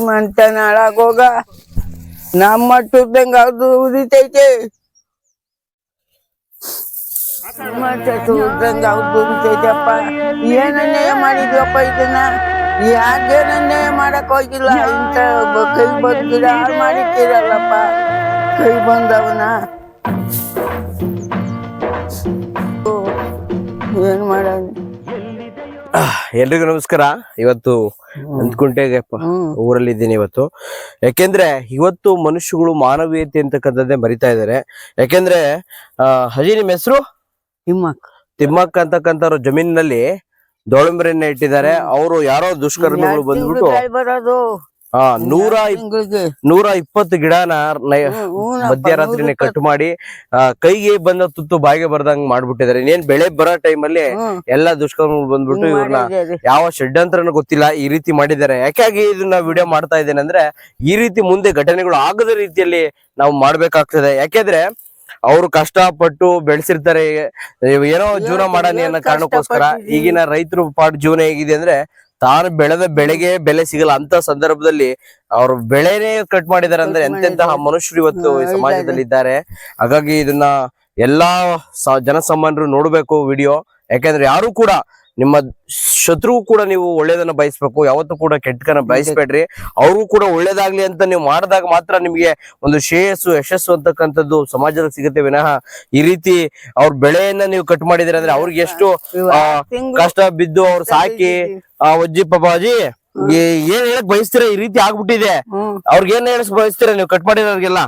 ಮಂಟನ ಹಾಳಾಗೋಗ ನಮ್ಮ ಮಟ್ಟದಂಗ ಅದು ಉರಿತೈತೆ ಉದ್ದಂಗ ಅವ್ದು ಉರಿತೈತಪ್ಪ. ಏನ್ ಅನ್ಯಾಯ ಮಾಡಿದ್ವಪ್ಪ ಇದನ್ನ? ಯಾಕೇನ್ ಅನ್ಯಾಯ ಮಾಡಕ್ ಹೋಗಿಲ್ಲ? ಇಂತ ಕೈ ಬಂದಿರ ಹಾಳು ಮಾಡಿಟ್ಟಿರಲ್ಲಪ್ಪ. ಕೈ ಬಂದವನ ಏನ್ ಮಾಡೋದು? ಎಲ್ರಿಗೂ ನಮಸ್ಕಾರ. ಇವತ್ತು ಅಂದ್ಕುಂಟೆಗೆಪ್ಪ ಊರಲ್ಲಿ ಇದ್ದೀನಿ ಇವತ್ತು. ಯಾಕೆಂದ್ರೆ ಇವತ್ತು ಮನುಷ್ಯಗಳು ಮಾನವೀಯತೆ ಅಂತಕ್ಕಂಥದ್ದೇ ಮರಿತಾ ಇದಾರೆ. ಯಾಕೆಂದ್ರೆ ಹಜಿ ನಿಮ್ ಹೆಸರು ತಿಮ್ಮಕ್ಕ ಅಂತಕ್ಕಂಥವ್ರು ಜಮೀನಿನಲ್ಲಿ ದೋಳಂಬರಿಯನ್ನ ಇಟ್ಟಿದ್ದಾರೆ. ಅವರು ಯಾರೋ ದುಷ್ಕರ್ಮಿಗಳು ಬಂದ್ಬಿಟ್ಟು 120 ಗಿಡನ ಮಧ್ಯರಾತ್ರಿನೇ ಕಟ್ ಮಾಡಿ ಕೈಗೆ ಬಂದ ತುತ್ತು ಬಾಯಿಗೆ ಬರ್ದಂಗ್ ಮಾಡ್ಬಿಟ್ಟಿದ್ದಾರೆ. ಇನ್ನೇನ್ ಬೆಳೆ ಬರೋ ಟೈಮಲ್ಲಿ ಎಲ್ಲಾ ದುಷ್ಕರ್ಮಿಗಳು ಬಂದ್ಬಿಟ್ಟು ಇವ್ರನ್ನ ಯಾವ ಷಡ್ಯಂತ್ರನೂ ಗೊತ್ತಿಲ್ಲ ಈ ರೀತಿ ಮಾಡಿದ್ದಾರೆ. ಯಾಕಾಗಿ ಇದನ್ನ ವಿಡಿಯೋ ಮಾಡ್ತಾ ಇದ್ದೇನೆ ಅಂದ್ರೆ ಈ ರೀತಿ ಮುಂದೆ ಘಟನೆಗಳು ಆಗದ ರೀತಿಯಲ್ಲಿ ನಾವು ಮಾಡ್ಬೇಕಾಗ್ತದೆ. ಯಾಕೆಂದ್ರೆ ಅವ್ರು ಕಷ್ಟಪಟ್ಟು ಬೆಳೆಸಿರ್ತಾರೆ, ಏನೋ ಜೀವನ ಮಾಡೋಣ ಅನ್ನೋ ಕಾರಣಕ್ಕೋಸ್ಕರ. ಈಗಿನ ರೈತರು ಪಾಟ್ ಜೀವನ ಹೇಗಿದೆ ಅಂದ್ರೆ ತಾನು ಬೆಳೆದ ಬೆಳೆಗೆ ಬೆಲೆ ಸಿಗಲ್ಲ ಅಂತ ಸಂದರ್ಭದಲ್ಲಿ ಅವ್ರು ಬೆಳೆನೇ ಕಟ್ ಮಾಡಿದಾರೆ ಅಂದ್ರೆ ಎಂತೆಂತಹ ಮನುಷ್ಯರು ಇವತ್ತು ಸಮಾಜದಲ್ಲಿ ಇದ್ದಾರೆ. ಹಾಗಾಗಿ ಇದನ್ನ ಎಲ್ಲಾ ಜನಸಾಮಾನ್ಯರು ನೋಡ್ಬೇಕು ವಿಡಿಯೋ. ಯಾಕಂದ್ರೆ ಯಾರು ಕೂಡ ನಿಮ್ಮ ಶತ್ರುವು ಕೂಡ ನೀವು ಒಳ್ಳೇದನ್ನ ಬಯಸ್ಬೇಕು, ಯಾವತ್ತೂ ಕೂಡ ಕೆಟ್ಟಕನ್ನ ಬಯಸ್ಬೇಡ್ರಿ. ಅವ್ರಿಗೂ ಕೂಡ ಒಳ್ಳೇದಾಗ್ಲಿ ಅಂತ ನೀವು ಮಾಡಿದಾಗ ಮಾತ್ರ ನಿಮ್ಗೆ ಒಂದು ಶ್ರೇಯಸ್ಸು ಯಶಸ್ಸು ಅಂತಕ್ಕಂಥದ್ದು ಸಮಾಜದಲ್ಲಿ ಸಿಗುತ್ತೆ ವಿನಃ ಈ ರೀತಿ ಅವ್ರ ಬೆಳೆಯನ್ನ ನೀವು ಕಟ್ ಮಾಡಿದಿರ ಅಂದ್ರೆ ಅವ್ರಿಗೆ ಎಷ್ಟು ಕಷ್ಟ ಬಿದ್ದು ಅವ್ರು ಸಾಕಿ ಅಜ್ಜಿ ಪಾಪಾಜಿ ಏನ್ ಹೇಳಕ್ ಬಯಸ್ತೀರ? ಈ ರೀತಿ ಆಗ್ಬಿಟ್ಟಿದೆ. ಅವ್ರಿಗೆ ಏನ್ ಹೇಳಕ್ ಬಯಸ್ತೀರ ನೀವು ಕಟ್ ಮಾಡಿರೋರ್ಗೆಲ್ಲ?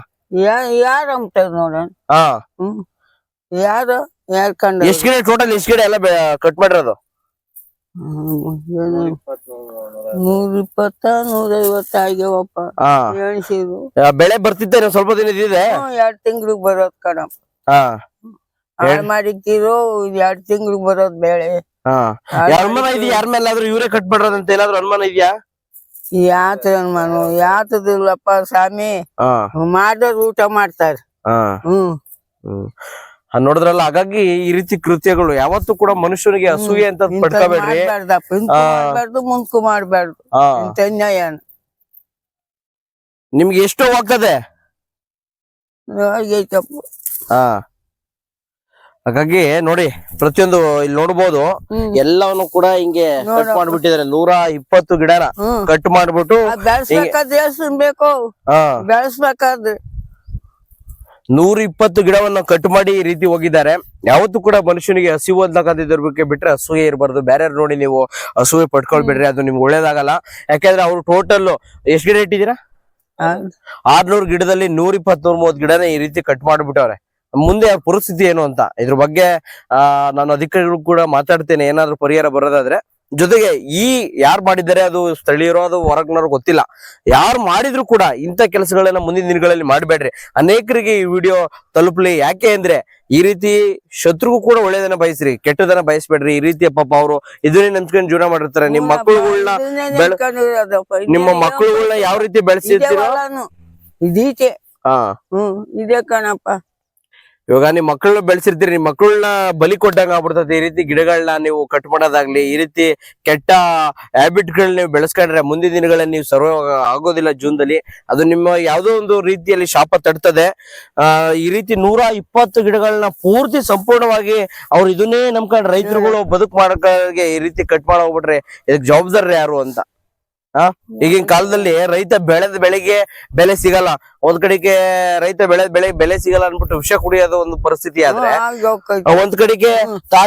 ಎಷ್ಟ್ ಗಿಡ ಟೋಟಲ್ ಎಷ್ಟ್ ಗಿಡ ಎಲ್ಲ ಕಟ್ ಮಾಡಿರೋದು? 120 150 ಆಗ್ಯಾವಪ್ಪ. ಬೆಳೆ ಬರ್ತಿದ್ದೇನೆ ಸ್ವಲ್ಪ ದಿನ ಇದೆ. 2 ತಿಂಗ್ಳಿಗೆ ಬರೋದ್ ಕಣಪ್ಪ. ಹಾಳು ಮಾಡಿಟ್ಟಿರೋ 2 ತಿಂಗ್ಳಿಗೆ ಬರೋದ್ ಬೆಳೆ. ಅನುಮಾನ ಇದೆಯಾ ಯಾರ ಮೇಲಾದ್ರೂ ಇವರೇ ಕಟ್ ಮಾಡಿರೋದಂತ ಏನಾದ್ರು ಅನುಮಾನ ಇದೆಯಾ? ಯಾತ ಅನುಮಾನ ಯಾತದಿಲ್ಲಪ್ಪ ಸ್ವಾಮಿ. ಮಾಡೋರು ಊಟ ಮಾಡ್ತಾರೆ. ನೋಡಿದ್ರಲ್ಲ, ಹಾಗಾಗಿ ಈ ರೀತಿ ಕೃತ್ಯಗಳು ಯಾವತ್ತೂ ಕೂಡ ಮನುಷ್ಯನಿಗೆ ಅಸೂಯೆ ಅಂತ ಪಡ್ಕೋಬೇಡ್ರಿ, ಮುಂದ್ಕು ಮಾಡ್ಬಾರ್ದು. ನಿಮ್ಗೆ ಎಷ್ಟು ಹೋಗ್ತದೆ? ಹಾಗಾಗಿ ನೋಡಿ, ಪ್ರತಿಯೊಂದು ಇಲ್ಲಿ ನೋಡ್ಬೋದು ಎಲ್ಲವನ್ನು ಕೂಡ ಹಿಂಗೆ ಕಟ್ ಮಾಡ್ಬಿಟ್ಟಿದ್ದಾರೆ. 120 ಗಿಡನ ಕಟ್ ಮಾಡ್ಬಿಟ್ಟು ಬೇಕು ಬೆಳೆಸ್ಬೇಕಾದ್ರೆ 120 ಗಿಡವನ್ನ ಕಟ್ ಮಾಡಿ ಈ ರೀತಿ ಹೋಗಿದ್ದಾರೆ. ಯಾವತ್ತೂ ಕೂಡ ಮನುಷ್ಯನಿಗೆ ಹಸಿವು ಅಂತಕ್ಕಂಥದ್ರ ಬಿಟ್ರೆ ಅಸೂಯೆ ಇರಬಾರ್ದು. ಬೇರೆ ನೋಡಿ ನೀವು ಅಸೂಯೆ ಪಡ್ಕೊಳ್ಬಿಡ್ರಿ, ಅದು ನಿಮ್ಗೆ ಒಳ್ಳೇದಾಗಲ್ಲ. ಯಾಕಂದ್ರೆ ಅವ್ರು ಟೋಟಲ್ ಎಷ್ಟು ಗಿಡ ಇಟ್ಟಿದ್ದೀರಾ? 600 ಗಿಡದಲ್ಲಿ 120-130 ಗಿಡನ ಈ ರೀತಿ ಕಟ್ ಮಾಡ್ಬಿಟ್ಟವ್ರೆ. ಮುಂದೆ ಪರಿಸ್ಥಿತಿ ಏನು ಅಂತ ಇದ್ರ ಬಗ್ಗೆ ನಾನು ಅಧಿಕಾರಿಗಳು ಕೂಡ ಮಾತಾಡ್ತೇನೆ, ಏನಾದ್ರು ಪರಿಹಾರ ಬರೋದಾದ್ರೆ. ಜೊತೆಗೆ ಈ ಯಾರು ಮಾಡಿದ್ದಾರೆ ಅದು ಸ್ಥಳೀಯರು ಅದು ಹೊರಗ್ನವ್ರು ಗೊತ್ತಿಲ್ಲ. ಯಾರು ಮಾಡಿದ್ರು ಕೂಡ ಇಂಥ ಕೆಲಸಗಳನ್ನ ಮುಂದಿನ ದಿನಗಳಲ್ಲಿ ಮಾಡಬೇಡ್ರಿ. ಅನೇಕರಿಗೆ ಈ ವಿಡಿಯೋ ತಲುಪಲಿ. ಯಾಕೆ ಅಂದ್ರೆ ಈ ರೀತಿ ಶತ್ರುಗೂ ಕೂಡ ಒಳ್ಳೇದನ್ನ ಬಯಸ್ರಿ, ಕೆಟ್ಟದನ್ನ ಬಯಸ್ಬೇಡ್ರಿ. ಈ ರೀತಿ ಪಾಪ ಅವರು ಇದನ್ನೇ ನೆನ್ಸ್ಕೊಂಡು ಜೀವನ ಮಾಡಿರ್ತಾರೆ. ನಿಮ್ಮ ಮಕ್ಕಳುಗಳನ್ನ ಯಾವ ರೀತಿ ಬೆಳೆಸಿರ್ತೀರೋ ಇದೇ ಕಣಪ್ಪ. ಇವಾಗ ನಿಮ್ ಮಕ್ಕಳನ್ನ ಬೆಳೆಸಿರ್ತೀರಿ, ನಿಮ್ ಮಕ್ಕಳನ್ನ ಬಲಿ ಕೊಟ್ಟಂಗ ಆಗ್ಬಿಡ್ತದೆ. ಈ ರೀತಿ ಗಿಡಗಳನ್ನ ನೀವು ಕಟ್ ಮಾಡೋದಾಗ್ಲಿ, ಈ ರೀತಿ ಕೆಟ್ಟ ಹ್ಯಾಬಿಟ್ ಗಳನ್ನ ನೀವು ಬೆಳೆಸ್ಕೊಂಡ್ರೆ ಮುಂದಿನ ದಿನಗಳಲ್ಲಿ ನೀವು ಸರ್ವ ಆಗೋದಿಲ್ಲ ಜೀವನದಲ್ಲಿ. ಅದು ನಿಮ್ಮ ಯಾವ್ದೋ ಒಂದು ರೀತಿಯಲ್ಲಿ ಶಾಪ ತಡ್ತದೆ. ಈ ರೀತಿ 120 ಗಿಡಗಳನ್ನ ಪೂರ್ತಿ ಸಂಪೂರ್ಣವಾಗಿ ಅವ್ರು ಇದನ್ನೇ ನಂಬ್ಕೊಂಡ್ ರೈತರುಗಳು ಬದುಕು ಮಾಡೋಕೆ ಈ ರೀತಿ ಕಟ್ ಮಾಡೋಗ್ಬಿಟ್ರೆ ಇದಕ್ ಜವಾಬ್ದಾರಿ ಯಾರು ಅಂತ? ಈಗಿನ ಕಾಲದಲ್ಲಿ ರೈತ ಬೆಳೆದ ಬೆಳೆಗೆ ಬೆಲೆ ಸಿಗಲ್ಲ, ಒಂದ್ ಕಡೆಗೆ ರೈತ ಬೆಳೆ ಸಿಗಲ್ಲ ಅನ್ಬಿಟ್ಟು ವಿಷ ಕುಡಿಯೋದು ಒಂದು ಪರಿಸ್ಥಿತಿ ಆದ್ರೆ, ಒಂದ್ ಕಡೆಗೆ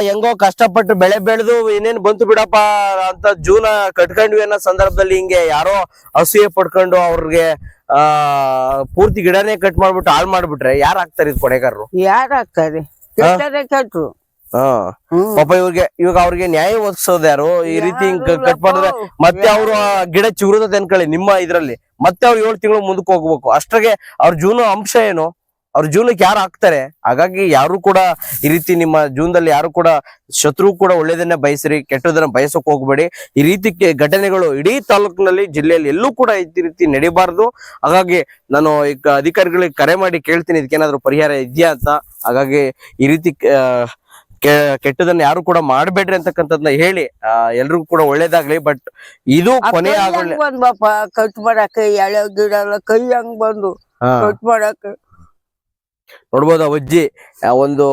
ಹೆಂಗೋ ಕಷ್ಟಪಟ್ಟು ಬೆಳೆ ಬೆಳೆದು ಇನ್ನೇನ್ ಬಂತು ಬಿಡಪ್ಪ ಅಂತ ಜೀವನ ಕಟ್ಕೊಂಡ್ವಿ ಅನ್ನೋ ಸಂದರ್ಭದಲ್ಲಿ ಹಿಂಗೆ ಯಾರೋ ಅಸೂಯೆ ಪಡ್ಕೊಂಡು ಅವ್ರಿಗೆ ಪೂರ್ತಿ ಗಿಡನೇ ಕಟ್ ಮಾಡ್ಬಿಟ್ಟು ಹಾಳು ಮಾಡ್ಬಿಟ್ರೆ ಯಾರು ಆಗ್ತಾರೆ? ಇದು ಕೊನೆಗಾರರು ಯಾರು ಆಗ್ತಾರೆ? ಕೆಟ್ರು. ಪಾಪ ಇವಾಗ ಅವ್ರಿಗೆ ನ್ಯಾಯ ಒದಗಿಸೋದು ಯಾರು? ಈ ರೀತಿ ಕಟ್ ಮಾಡಿದ್ರೆ ಮತ್ತೆ ಅವ್ರು ಗಿಡ ಚಿಗುರದ ಅನ್ಕೊಳ್ಳಿ ನಿಮ್ಮ ಇದ್ರಲ್ಲಿ, ಮತ್ತೆ ಅವ್ರು 7 ತಿಂಗಳು ಮುಂದಕ್ಕೆ ಹೋಗ್ಬೇಕು. ಅಷ್ಟಾಗೆ ಅವ್ರ ಜೀವನ ಅಂಶ ಏನು? ಅವ್ರ ಜೀವನಕ್ಕೆ ಯಾರು ಆಗ್ತಾರೆ? ಹಾಗಾಗಿ ಯಾರು ಕೂಡ ಈ ರೀತಿ ನಿಮ್ಮ ಜೀವನದಲ್ಲಿ ಯಾರು ಕೂಡ ಶತ್ರು ಕೂಡ ಒಳ್ಳೇದನ್ನ ಬಯಸ್ರಿ, ಕೆಟ್ಟದನ್ನ ಬಯಸಕ್ ಹೋಗ್ಬೇಡಿ. ಈ ರೀತಿ ಘಟನೆಗಳು ಇಡೀ ತಾಲೂಕಿನಲ್ಲಿ ಜಿಲ್ಲೆಯಲ್ಲಿ ಎಲ್ಲೂ ಕೂಡ ಈ ರೀತಿ ನಡೀಬಾರ್ದು. ಹಾಗಾಗಿ ನಾನು ಈಗ ಅಧಿಕಾರಿಗಳಿಗೆ ಕರೆ ಮಾಡಿ ಕೇಳ್ತೀನಿ ಇದಕ್ಕೇನಾದ್ರು ಪರಿಹಾರ ಇದೆಯಾ ಅಂತ. ಹಾಗಾಗಿ ಈ ರೀತಿ ಕೆಟ್ಟದನ್ನ ಯಾರು ಕೂಡ ಮಾಡ್ಬೇಡ್ರಿ ಅಂತಕ್ಕಂಥದ್ನ ಹೇಳಿ ಎಲ್ರಿಗೂ ಕೂಡ ಒಳ್ಳೇದಾಗ್ಲಿ. ಬಟ್ ಇದು ಕೊನೆ ಆಗಲ್ಲ. ಬಂದ್ಬಪ್ಪ ಕಟ್ ಮಾಡಕ್ಕೆ ಎಳೆ ಗಿಡ ಎಲ್ಲ ಕೈ ಹಂಗ್ ಬಂದು ಕಟ್ ಮಾಡಕ್ಕೆ ನೋಡ್ಬೋದು ಅವಜ್ಜಿ ಒಂದು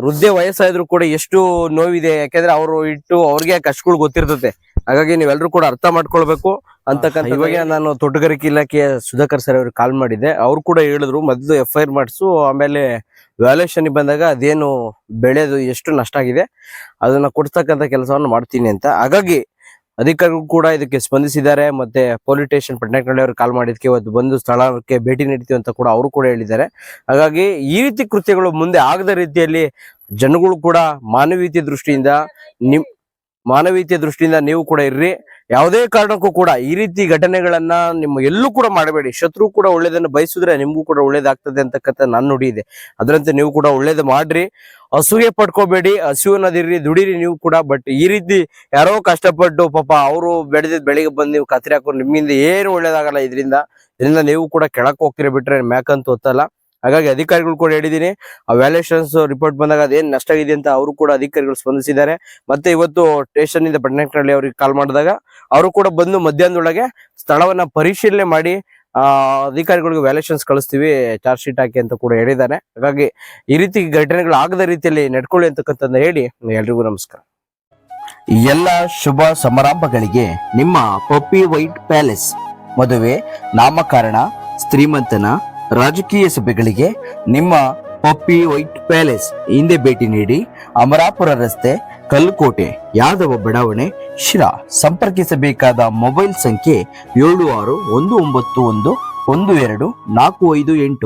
ವೃದ್ಧೆ ವಯಸ್ಸಾದ್ರು ಕೂಡ ಎಷ್ಟು ನೋವಿದೆ. ಯಾಕಂದ್ರೆ ಅವರು ಅವ್ರಿಗೆ ಕಷ್ಟಗಳು ಗೊತ್ತಿರ್ತದೆ. ಹಾಗಾಗಿ ನೀವೆಲ್ಲರೂ ಕೂಡ ಅರ್ಥ ಮಾಡ್ಕೊಳ್ಬೇಕು ಅಂತಕ್ಕಂಥ. ಇವಾಗ ನಾನು ತೋಟಗಾರಿಕೆ ಇಲಾಖೆಯ ಸುಧಾಕರ್ ಸರ್ ಅವ್ರಿಗೆ ಕಾಲ್ ಮಾಡಿದ್ದೆ. ಅವ್ರು ಕೂಡ ಹೇಳಿದ್ರು ಮೊದಲು FIR ಮಾಡಿಸು, ಆಮೇಲೆ ವ್ಯಾಲ್ಯೂಷನ್ ಬಂದಾಗ ಅದೇನು ಬೆಳೆದು ಎಷ್ಟು ನಷ್ಟ ಆಗಿದೆ ಅದನ್ನ ಕೊಡ್ತಕ್ಕಂಥ ಕೆಲಸವನ್ನು ಮಾಡ್ತೀನಿ ಅಂತ. ಹಾಗಾಗಿ ಅಧಿಕಾರಿಗಳು ಕೂಡ ಇದಕ್ಕೆ ಸ್ಪಂದಿಸಿದ್ದಾರೆ. ಮತ್ತೆ ಪೊಲೀಸ್ ಸ್ಟೇಷನ್ ಪಟ್ಟಣಕಳ್ಳಿ ಅವ್ರಿಗೆ ಕಾಲ್ ಮಾಡಿದ್ಕೆ ಇವತ್ತು ಬಂದು ಸ್ಥಳಕ್ಕೆ ಭೇಟಿ ನೀಡ್ತೀವಿ ಅಂತ ಕೂಡ ಅವರು ಕೂಡ ಹೇಳಿದ್ದಾರೆ. ಹಾಗಾಗಿ ಈ ರೀತಿ ಕೃತ್ಯಗಳು ಮುಂದೆ ಆಗದ ರೀತಿಯಲ್ಲಿ ಜನಗಳು ಕೂಡ ಮಾನವೀಯತೆ ದೃಷ್ಟಿಯಿಂದ ನೀವು ಕೂಡ ಇರ್ರಿ. ಯಾವುದೇ ಕಾರಣಕ್ಕೂ ಕೂಡ ಈ ರೀತಿ ಘಟನೆಗಳನ್ನ ನಿಮ್ಮ ಎಲ್ಲೂ ಕೂಡ ಮಾಡಬೇಡಿ. ಶತ್ರು ಕೂಡ ಒಳ್ಳೇದನ್ನ ಬಯಸಿದ್ರೆ ನಿಮ್ಗೂ ಕೂಡ ಒಳ್ಳೇದಾಗ್ತದೆ ಅಂತಕ್ಕಂಥ ನನ್ನ ನುಡಿ ಇದೆ. ಅದರಂತೆ ನೀವು ಕೂಡ ಒಳ್ಳೇದು ಮಾಡ್ರಿ, ಅಸೂಯೆ ಪಡ್ಕೋಬೇಡಿ, ಹಸಿವನ್ನದಿರ್ರಿ, ದುಡಿರಿ ನೀವು ಕೂಡ. ಬಟ್ ಈ ರೀತಿ ಯಾರೋ ಕಷ್ಟಪಟ್ಟು ಪಾಪ ಅವರು ಬೆಳೆದಿದ್ ಬೆಳಿಗ್ಗೆ ಬಂದು ನೀವು ಕತ್ರಿ ಹಾಕೊಂಡು ನಿಮ್ಮಿಂದ ಏನು ಒಳ್ಳೇದಾಗಲ್ಲ. ಇದರಿಂದ ನೀವು ಕೂಡ ಕೆಳಕ್ ಹೋಗ್ತೀರಿ ಬಿಟ್ರೆ ಮ್ಯಾಕಂತ ಹೊತ್ತಲ್ಲ. ಹಾಗಾಗಿ ಅಧಿಕಾರಿಗಳು ಕೂಡ ಹೇಳಿದೀನಿ, ಆ ವ್ಯಾಲ್ಯೂಷನ್ಸ್ ರಿಪೋರ್ಟ್ ಬಂದಾಗ ಅದೇನ್ ನಷ್ಟ ಆಗಿದೆ ಅಂತ ಅವರು ಕೂಡ ಅಧಿಕಾರಿಗಳು ಸ್ಪಂದಿಸಿದ್ದಾರೆ. ಮತ್ತೆ ಇವತ್ತು ಸ್ಟೇಷನ್ ಇಂದ ಪಟ್ಟಣಕಳ್ಳಿ ಅವ್ರಿಗೆ ಕಾಲ್ ಮಾಡಿದಾಗ ಅವರು ಕೂಡ ಬಂದು ಮಧ್ಯಾಹ್ನದೊಳಗೆ ಸ್ಥಳವನ್ನ ಪರಿಶೀಲನೆ ಮಾಡಿ ಅಧಿಕಾರಿಗಳಿಗೆ ವ್ಯಾಲ್ಯೂಷನ್ಸ್ ಕಳಿಸ್ತೀವಿ, ಚಾರ್ಜ್ ಶೀಟ್ ಹಾಕಿ ಅಂತ ಕೂಡ ಹೇಳಿದ್ದಾರೆ. ಹಾಗಾಗಿ ಈ ರೀತಿ ಘಟನೆಗಳು ಆಗದ ರೀತಿಯಲ್ಲಿ ನಡ್ಕೊಳ್ಳಿ ಅಂತಕ್ಕಂಥದ್ದನ್ನ ಹೇಳಿ ಎಲ್ರಿಗೂ ನಮಸ್ಕಾರ. ಎಲ್ಲ ಶುಭ ಸಮಾರಂಭಗಳಿಗೆ ನಿಮ್ಮ ಪಪ್ಪಿ ವೈಟ್ ಪ್ಯಾಲೇಸ್, ಮದುವೆ, ನಾಮಕರಣ, ಶ್ರೀಮಂತನ, ರಾಜಕೀಯ ಸಭೆಗಳಿಗೆ ನಿಮ್ಮ ಪಪ್ಪಿ ವೈಟ್ ಪ್ಯಾಲೇಸ್ ಹಿಂದೆ ಭೇಟಿ ನೀಡಿ. ಅಮರಾಪುರ ರಸ್ತೆ, ಕಲ್ಲುಕೋಟೆ, ಯಾದವ ಬಡಾವಣೆ, ಶಿರಾ. ಸಂಪರ್ಕಿಸಬೇಕಾದ ಮೊಬೈಲ್ ಸಂಖ್ಯೆ 7619112458.